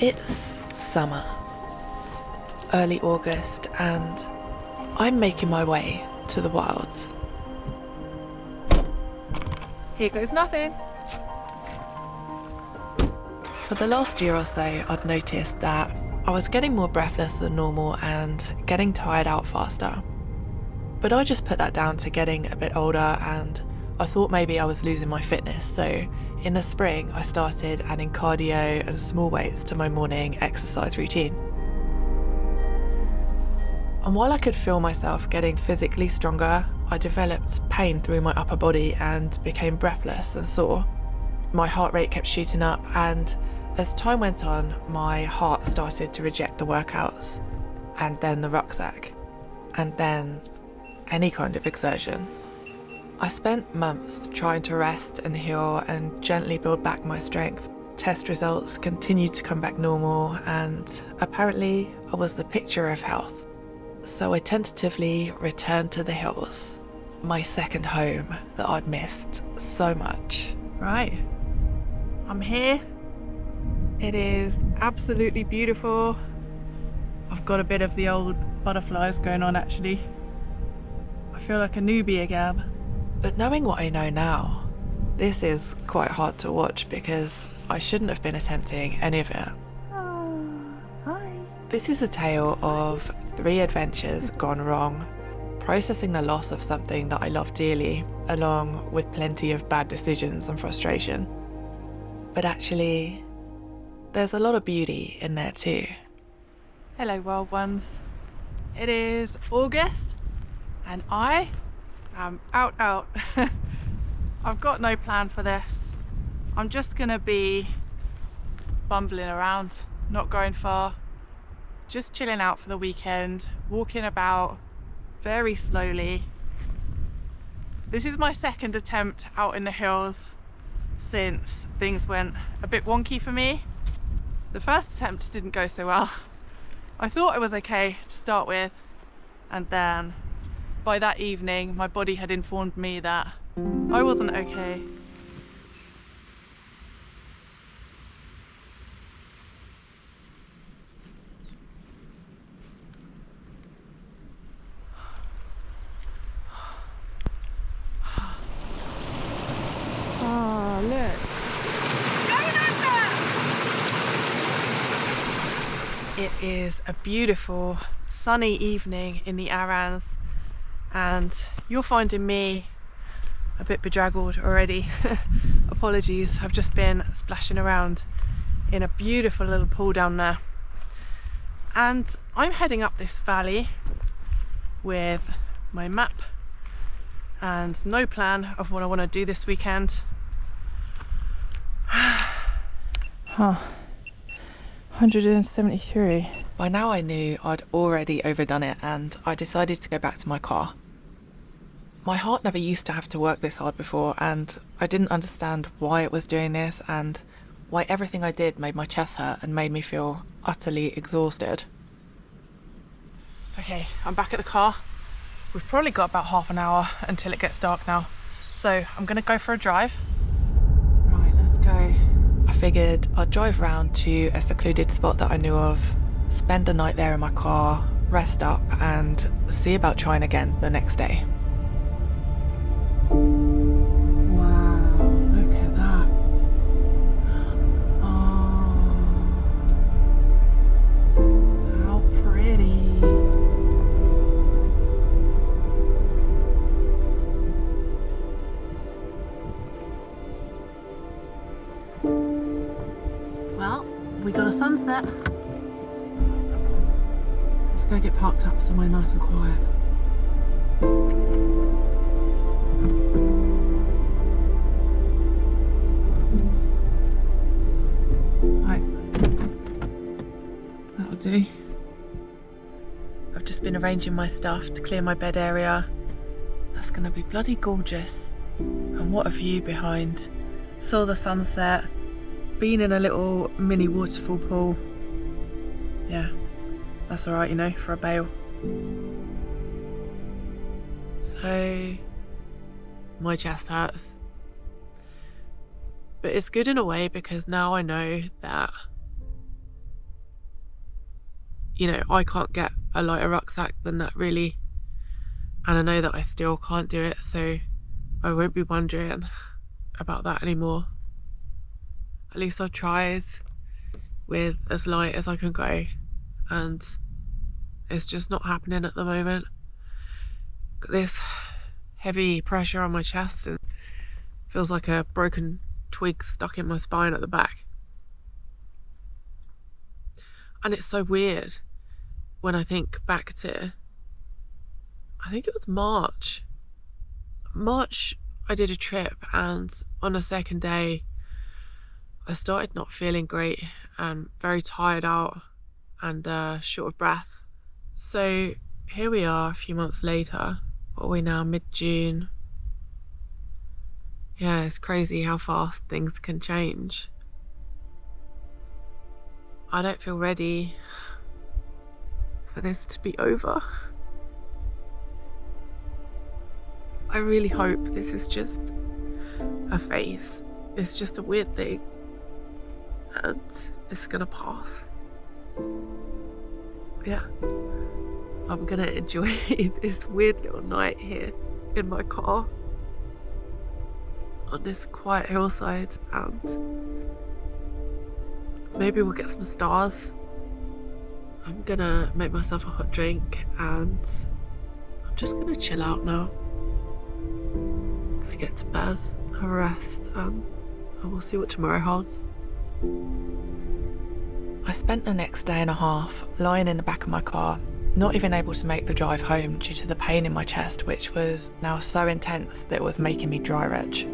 It's summer, early August, and I'm making my way to the wilds. Here goes nothing. For the last year or so, I'd noticed that I was getting more breathless than normal and getting tired out faster. But I just put that down to getting a bit older, and I thought maybe I was losing my fitness, so in the spring I started adding cardio and small weights to my morning exercise routine. And while I could feel myself getting physically stronger, I developed pain through my upper body and became breathless and sore. My heart rate kept shooting up, and as time went on, my heart started to reject the workouts, and then the rucksack, and then any kind of exertion. I spent months trying to rest and heal and gently build back my strength. Test results continued to come back normal, and apparently I was the picture of health. So I tentatively returned to the hills, my second home that I'd missed so much. Right, I'm here. It is absolutely beautiful. I've got a bit of the old butterflies going on actually. I feel like a newbie again. But knowing what I know now, this is quite hard to watch because I shouldn't have been attempting any of it. Oh, hi. This is a tale of 3 adventures gone wrong, processing the loss of something that I love dearly, along with plenty of bad decisions and frustration. But actually, there's a lot of beauty in there too. Hello wild ones. It is August and I am out. I've got no plan for this. I'm just gonna be bumbling around, not going far, just chilling out for the weekend, walking about very slowly. This is my second attempt out in the hills since things went a bit wonky for me. The first attempt didn't go so well. I thought it was okay to start with, and then by that evening my body had informed me that I wasn't okay. Oh, look. It is a beautiful sunny evening in the Arans, and you're finding me a bit bedraggled already. Apologies, I've just been splashing around in a beautiful little pool down there. And I'm heading up this valley with my map and no plan of what I want to do this weekend. 173. By now I knew I'd already overdone it, and I decided to go back to my car. My heart never used to have to work this hard before, and I didn't understand why it was doing this and why everything I did made my chest hurt and made me feel utterly exhausted. Okay, I'm back at the car. We've probably got about half an hour until it gets dark now. So I'm gonna go for a drive. Right, let's go. I figured I'd drive round to a secluded spot that I knew of, spend the night there in my car, rest up, and see about trying again the next day. Wow, look at that. Oh, how pretty. Well, we got a sunset. Let's go get parked up somewhere nice and quiet. Right, that'll do. I've just been arranging my stuff to clear my bed area. That's gonna be bloody gorgeous. And what a view behind. Saw the sunset, been in a little mini waterfall pool. Yeah, that's alright, you know, for a bail. So, my chest hurts. But it's good in a way because now I know that you know, I can't get a lighter rucksack than that really, and I know that I still can't do it, so I won't be wondering about that anymore. At least I've tried with as light as I can go, and it's just not happening at the moment. Got this heavy pressure on my chest and feels like a broken twig stuck in my spine at the back. And it's so weird when I think back to, I think it was March. I did a trip, and on the second day I started not feeling great and very tired out and short of breath. So here we are a few months later. What are we now, mid-June? Yeah, it's crazy how fast things can change. I don't feel ready for this to be over. I really hope this is just a phase. It's just a weird thing, and it's gonna pass. Yeah, I'm gonna enjoy this weird little night here in my car on this quiet hillside, and maybe we'll get some stars. I'm gonna make myself a hot drink, and I'm just gonna chill out now. I'm gonna get to bed, have a rest, and we'll see what tomorrow holds. I spent the next day and a half lying in the back of my car, not even able to make the drive home due to the pain in my chest, which was now so intense that it was making me dry retch.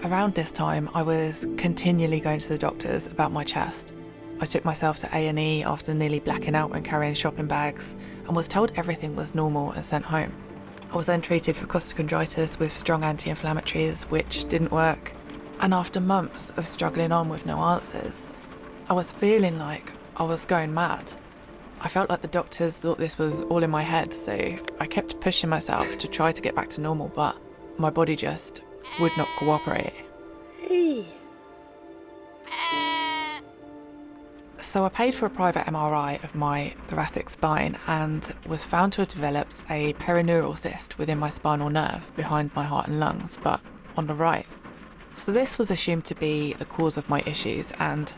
Around this time, I was continually going to the doctors about my chest. I took myself to A&E after nearly blacking out when carrying shopping bags, and was told everything was normal and sent home. I was then treated for costochondritis with strong anti-inflammatories, which didn't work. And after months of struggling on with no answers, I was feeling like I was going mad. I felt like the doctors thought this was all in my head, so I kept pushing myself to try to get back to normal, but my body just would not cooperate. So I paid for a private MRI of my thoracic spine and was found to have developed a perineural cyst within my spinal nerve behind my heart and lungs, but on the right. So this was assumed to be the cause of my issues, and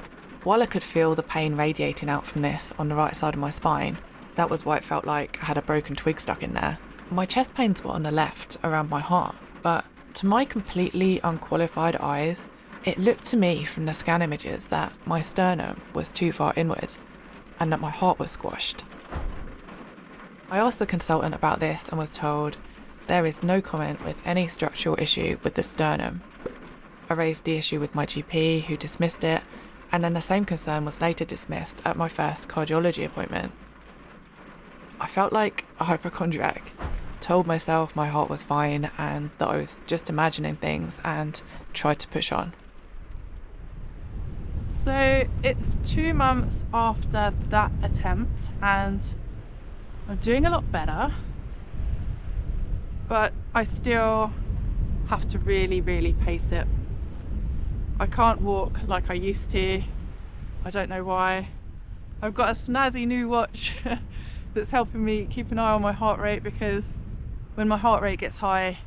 while I could feel the pain radiating out from this on the right side of my spine, that was why it felt like I had a broken twig stuck in there. My chest pains were on the left, around my heart, but to my completely unqualified eyes, it looked to me from the scan images that my sternum was too far inward and that my heart was squashed. I asked the consultant about this and was told there is no comment with any structural issue with the sternum. I raised the issue with my GP, who dismissed it, and then the same concern was later dismissed at my first cardiology appointment. I felt like a hypochondriac, told myself my heart was fine and that I was just imagining things, and tried to push on. So it's 2 months after that attempt and I'm doing a lot better, but I still have to really pace it. I can't walk like I used to. I don't know why. I've got a snazzy new watch that's helping me keep an eye on my heart rate, because when my heart rate gets high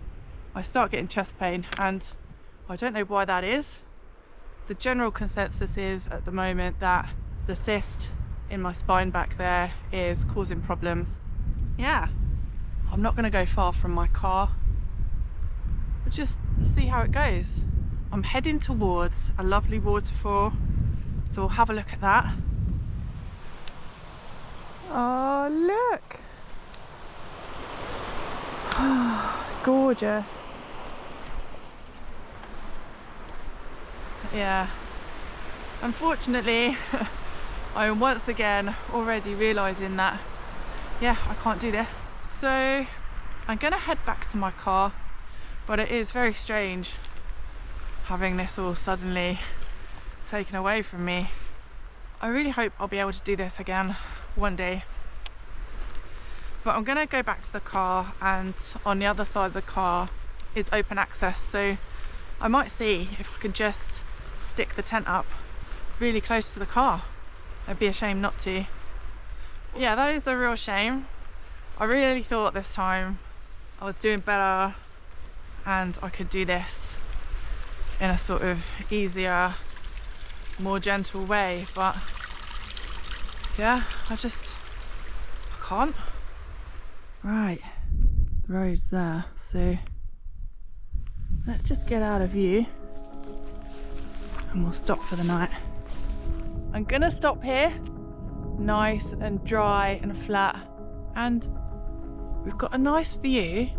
I start getting chest pain, and I don't know why that is. The general consensus is at the moment that the cyst in my spine back there is causing problems. Yeah, I'm not going to go far from my car. We'll just see how it goes. I'm heading towards a lovely waterfall, so we'll have a look at that. Oh, look! Gorgeous. Yeah, unfortunately I am once again already realising that, yeah, I can't do this. So I'm gonna head back to my car, but it is very strange having this all suddenly taken away from me. I really hope I'll be able to do this again one day. But I'm gonna go back to the car, and on the other side of the car is open access, so I might see if I can just stick the tent up really close to the car. It'd be a shame not to. Yeah, that is a real shame. I really thought this time I was doing better and I could do this in a sort of easier, more gentle way, but yeah, I can't. Right, the road's there, so let's just get out of view and we'll stop for the night. I'm gonna stop here, nice and dry and flat, and we've got a nice view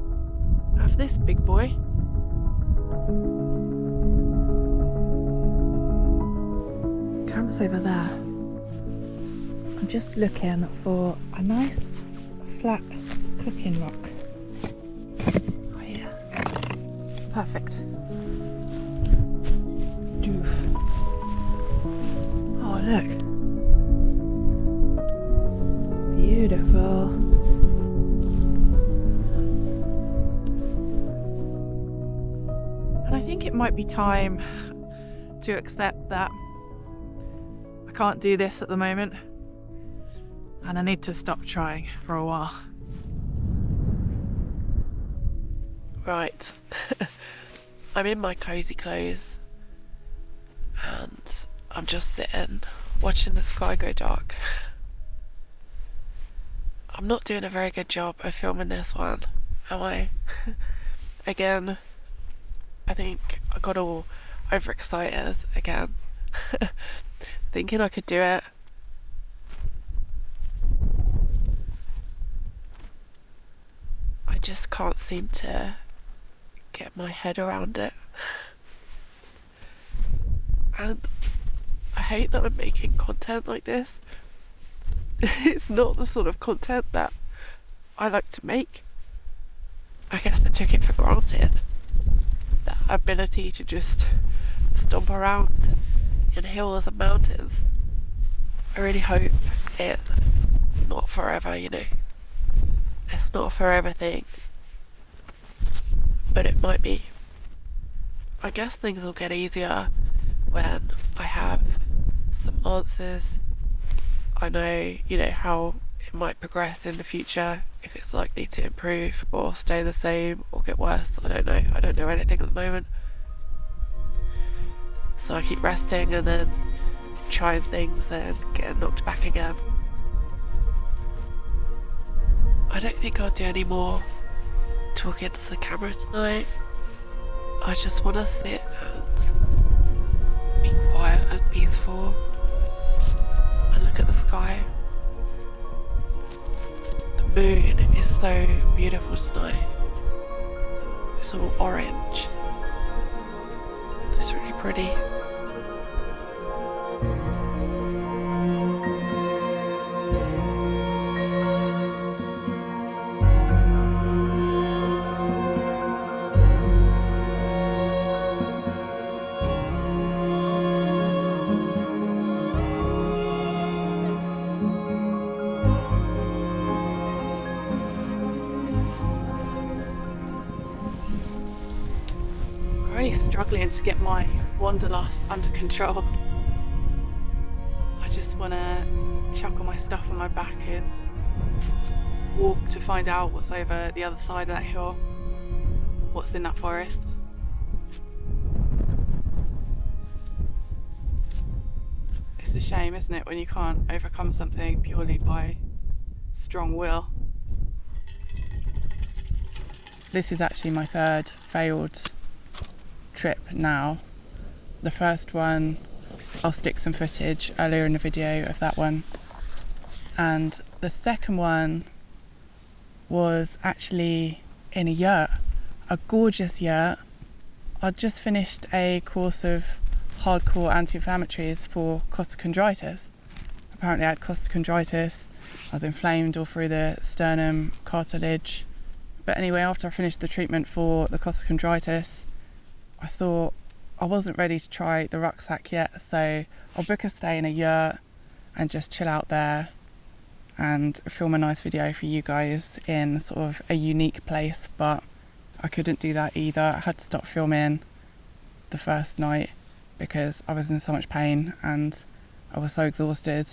of this big boy. Camp's over there. I'm just looking for a nice flat cooking rock. Oh yeah, perfect. Doof. Oh look, beautiful. And I think it might be time to accept that I can't do this at the moment and I need to stop trying for a while. Right, I'm in my cosy clothes and I'm just sitting watching the sky go dark. I'm not doing a very good job of filming this one, am I? Again, I think I got all overexcited again, thinking I could do it. I just can't seem to get my head around it. And I hate that I'm making content like this. It's not the sort of content that I like to make. I guess I took it for granted. That ability to just stomp around in hills and mountains. I really hope it's not forever, you know. It's not a forever thing. But it might be. I guess things will get easier when I have some answers. I know, you know, how it might progress in the future, if it's likely to improve or stay the same or get worse. I don't know. I don't know anything at the moment. So I keep resting and then trying things and getting knocked back again. I don't think I'll do any more talking to the camera tonight. I just want to sit and be quiet and peaceful and look at the sky. The moon is so beautiful tonight. It's all orange. It's really pretty. Struggling to get my wanderlust under control. I just want to chuck all my stuff on my back and walk to find out what's over the other side of that hill, what's in that forest. It's a shame, isn't it, when you can't overcome something purely by strong will. This is actually my third failed trip now. The first one, I'll stick some footage earlier in the video of that one, and the second one was actually in a yurt, a gorgeous yurt. I'd just finished a course of hardcore anti-inflammatories for costochondritis. Apparently I had costochondritis. I was inflamed all through the sternum, cartilage. But anyway, after I finished the treatment for the costochondritis, I thought I wasn't ready to try the rucksack yet, so I'll book a stay in a yurt and just chill out there and film a nice video for you guys in sort of a unique place. But I couldn't do that either. I had to stop filming the first night because I was in so much pain and I was so exhausted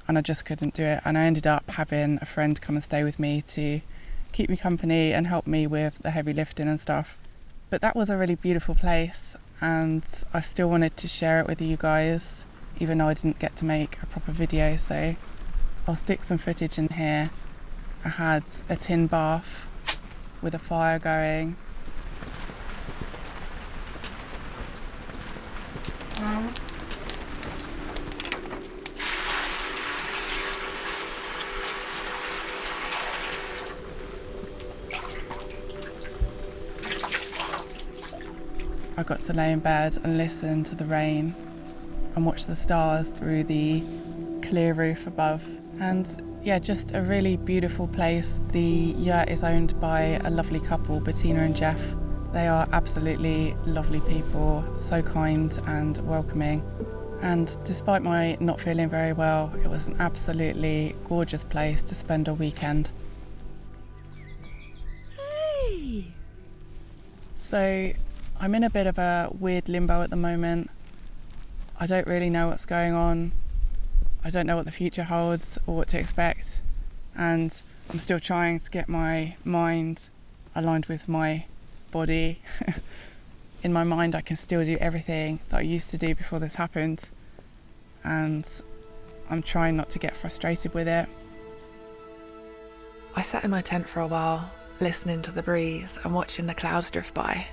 and I just couldn't do it. And I ended up having a friend come and stay with me to keep me company and help me with the heavy lifting and stuff. But that was a really beautiful place, and I still wanted to share it with you guys, even though I didn't get to make a proper video, so I'll stick some footage in here. I had a tin bath with a fire going. I got to lay in bed and listen to the rain and watch the stars through the clear roof above. And yeah, just a really beautiful place. The yurt is owned by a lovely couple, Bettina and Jeff. They are absolutely lovely people, so kind and welcoming. And despite my not feeling very well, it was an absolutely gorgeous place to spend a weekend. Hey! So I'm in a bit of a weird limbo at the moment. I don't really know what's going on. I don't know what the future holds or what to expect. And I'm still trying to get my mind aligned with my body. In my mind, I can still do everything that I used to do before this happened. And I'm trying not to get frustrated with it. I sat in my tent for a while, listening to the breeze and watching the clouds drift by.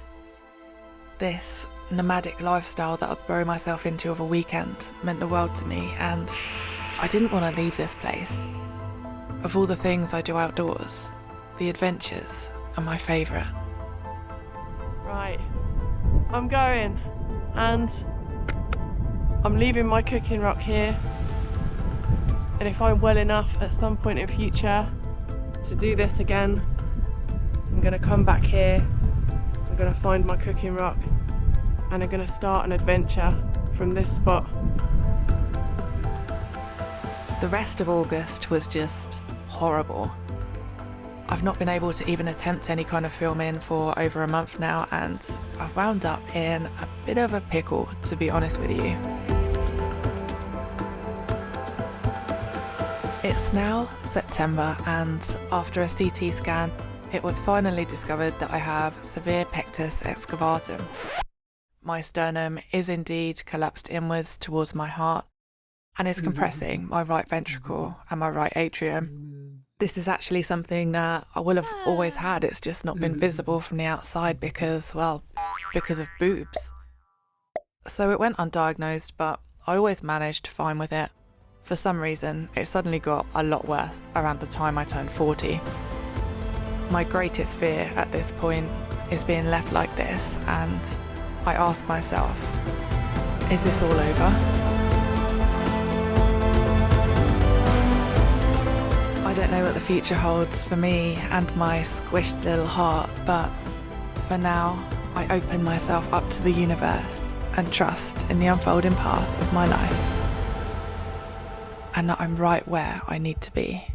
This nomadic lifestyle that I'd throw myself into over a weekend meant the world to me, and I didn't want to leave this place. Of all the things I do outdoors, the adventures are my favourite. Right, I'm going, and I'm leaving my cooking rock here, and if I'm well enough at some point in future to do this again, I'm going to come back here, I'm going to find my cooking rock, and I'm going to start an adventure from this spot. The rest of August was just horrible. I've not been able to even attempt any kind of filming for over a month now, and I've wound up in a bit of a pickle, to be honest with you. It's now September, and after a CT scan, it was finally discovered that I have severe Pectus excavatum. My sternum is indeed collapsed inwards towards my heart and is compressing my right ventricle and my right atrium. This is actually something that I will have always had, it's just not been visible from the outside because of boobs. So it went undiagnosed, but I always managed fine with it. For some reason, it suddenly got a lot worse around the time I turned 40. My greatest fear at this point is being left like this, and I ask myself, is this all over? I don't know what the future holds for me and my squished little heart, but for now, I open myself up to the universe and trust in the unfolding path of my life, and that I'm right where I need to be.